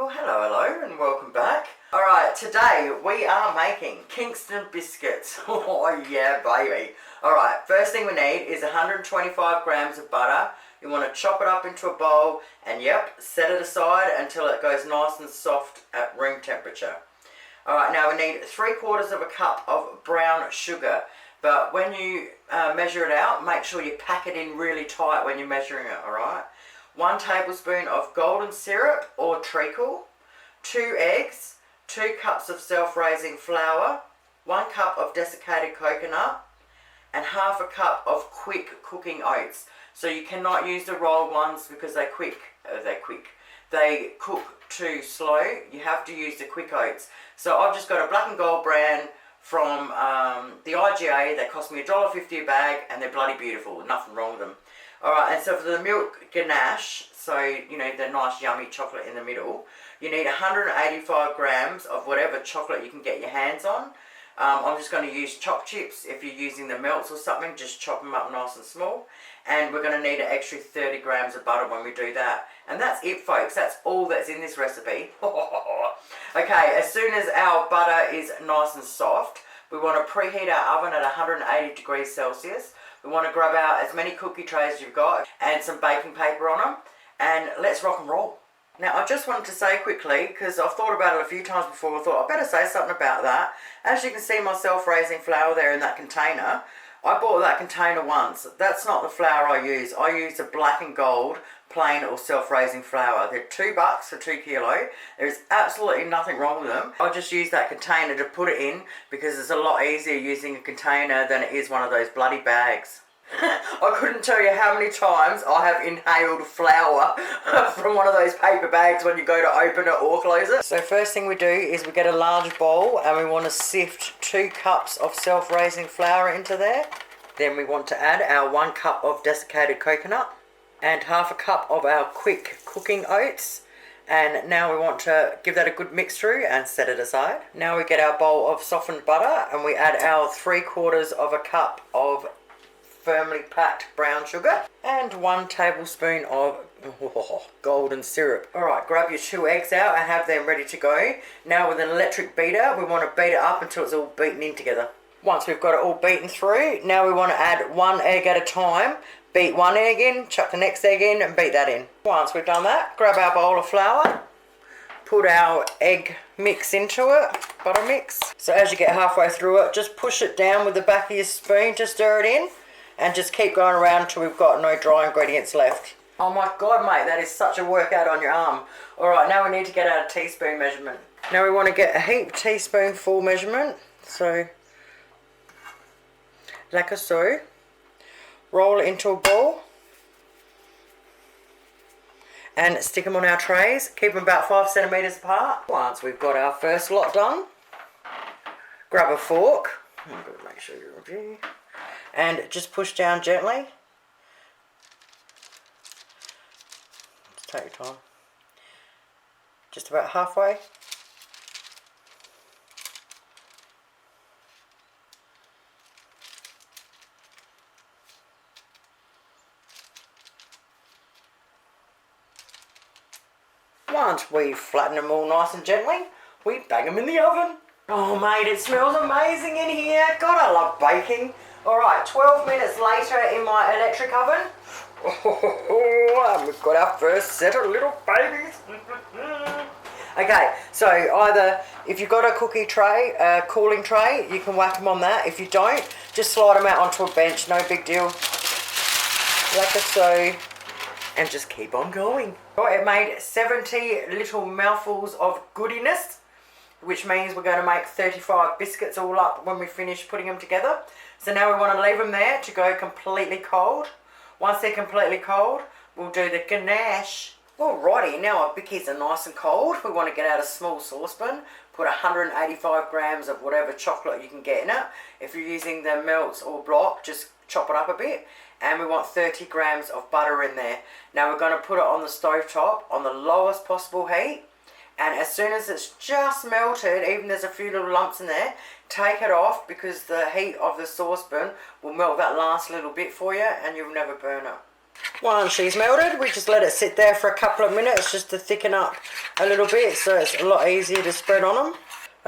Well, hello, and welcome back. Alright, today we are making Kingston Biscuits. Oh, yeah, baby. Alright, first thing we need is 125 grams of butter. You want to chop it up into a bowl and, yep, set it aside until it goes nice and soft at room temperature. Alright, now we need 3/4 of a cup of brown sugar. But when you measure it out, make sure you pack it in really tight when you're measuring it, alright? 1 tablespoon of golden syrup or treacle, 2 eggs, 2 cups of self-raising flour, 1 cup of desiccated coconut, and half a cup of quick cooking oats. So you cannot use the rolled ones because they cook too slow. You have to use the quick oats. So I've just got a black and gold brand from the IGA. They cost me $1.50 a bag and they're bloody beautiful. Nothing wrong with them. Alright, and so for the milk ganache, so you know the nice yummy chocolate in the middle, you need 185 grams of whatever chocolate you can get your hands on. I'm just going to use choc chips. If you're using the melts or something, just chop them up nice and small. And we're going to need an extra 30 grams of butter when we do that. And that's it, folks. That's all that's in this recipe. Okay, as soon as our butter is nice and soft, we want to preheat our oven at 180 degrees Celsius. We want to grab out as many cookie trays as you've got and some baking paper on them. And let's rock and roll. Now, I just wanted to say quickly, because I've thought about it a few times before, I thought I better say something about that. As you can see my self-raising flour there in that container, I bought that container once. That's not the flour I use. I use a black and gold plain or self-raising flour. They're $2 for 2 kilo. There's absolutely nothing wrong with them. I just use that container to put it in because it's a lot easier using a container than it is one of those bloody bags. I couldn't tell you how many times I have inhaled flour from one of those paper bags when you go to open it or close it. So first thing we do is we get a large bowl and we want to sift 2 cups of self-raising flour into there. Then we want to add our 1 cup of desiccated coconut and half a cup of our quick cooking oats. And now we want to give that a good mix through and set it aside. Now we get our bowl of softened butter and we add our 3/4 of a cup of firmly packed brown sugar and 1 tablespoon of golden syrup. Alright, grab your 2 eggs out and have them ready to go. Now with an electric beater, we want to beat it up until it's all beaten in together. Once we've got it all beaten through, now we want to add 1 egg at a time. Beat 1 egg in, chuck the next egg in and beat that in. Once we've done that, grab our bowl of flour, put our egg mix into it, butter mix. So as you get halfway through it, just push it down with the back of your spoon to stir it in. And just keep going around until we've got no dry ingredients left. Oh my God, mate, that is such a workout on your arm. Alright, now we need to get out a teaspoon measurement. Now we want to get a heap teaspoonful measurement. So, like so. Roll it into a ball. And stick them on our trays. Keep them about 5 centimetres apart. Once we've got our first lot done, grab a fork. I'm going to make sure you're ready. And just push down gently. Just take your time. Just about halfway. Once we flatten them all nice and gently, we bang them in the oven. Oh mate, it smells amazing in here. God, I love baking. Alright, 12 minutes later in my electric oven. And we've got our first set of little babies. Okay, so either if you've got a cookie tray, a cooling tray, you can whack them on that. If you don't, just slide them out onto a bench, no big deal. Like so. And just keep on going. Right, it made 70 little mouthfuls of goodiness, which means we're going to make 35 biscuits all up when we finish putting them together. So now we want to leave them there to go completely cold. Once they're completely cold, we'll do the ganache. Alrighty, now our bickies are nice and cold. We want to get out a small saucepan, put 185 grams of whatever chocolate you can get in it. If you're using the melts or block, just chop it up a bit. And we want 30 grams of butter in there. Now we're going to put it on the stove top on the lowest possible heat. And as soon as it's just melted, even there's a few little lumps in there, take it off because the heat of the saucepan will melt that last little bit for you and you'll never burn it. Once she's melted, we just let it sit there for a couple of minutes just to thicken up a little bit so it's a lot easier to spread on them.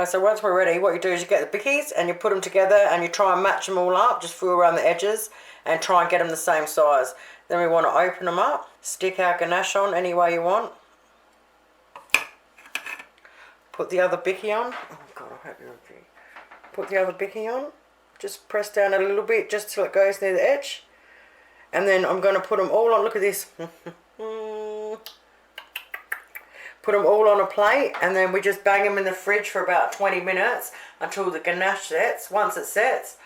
So once we're ready, what you do is you get the bickies and you put them together and you try and match them all up, just feel around the edges and try and get them the same size. Then we want to open them up, stick our ganache on any way you want. Put the other bicky on. Oh God, I hope you're okay. Put the other bicky on. Just press down a little bit just till it goes near the edge. And then I'm going to put them all on, look at this. Put them all on a plate and then we just bang them in the fridge for about 20 minutes until the ganache sets. Once it sets,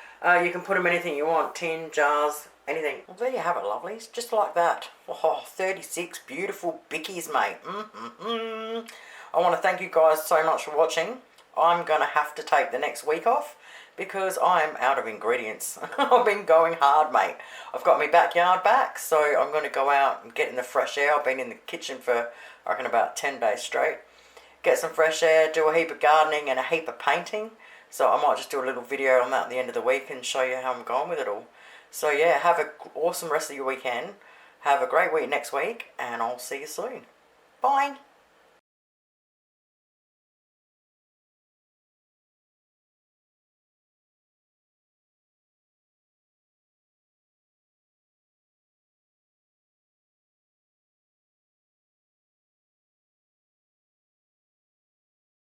you can put them anything you want, tin, jars, anything. Well, there you have it, lovelies, just like that. Oh, 36 beautiful bickies, mate. I want to thank you guys so much for watching. I'm going to have to take the next week off because I'm out of ingredients. I've been going hard, mate. I've got my backyard back, so I'm going to go out and get in the fresh air. I've been in the kitchen for, I reckon, about 10 days straight. Get some fresh air, do a heap of gardening and a heap of painting. So I might just do a little video on that at the end of the week and show you how I'm going with it all. So yeah, have an awesome rest of your weekend. Have a great week next week, and I'll see you soon. Bye.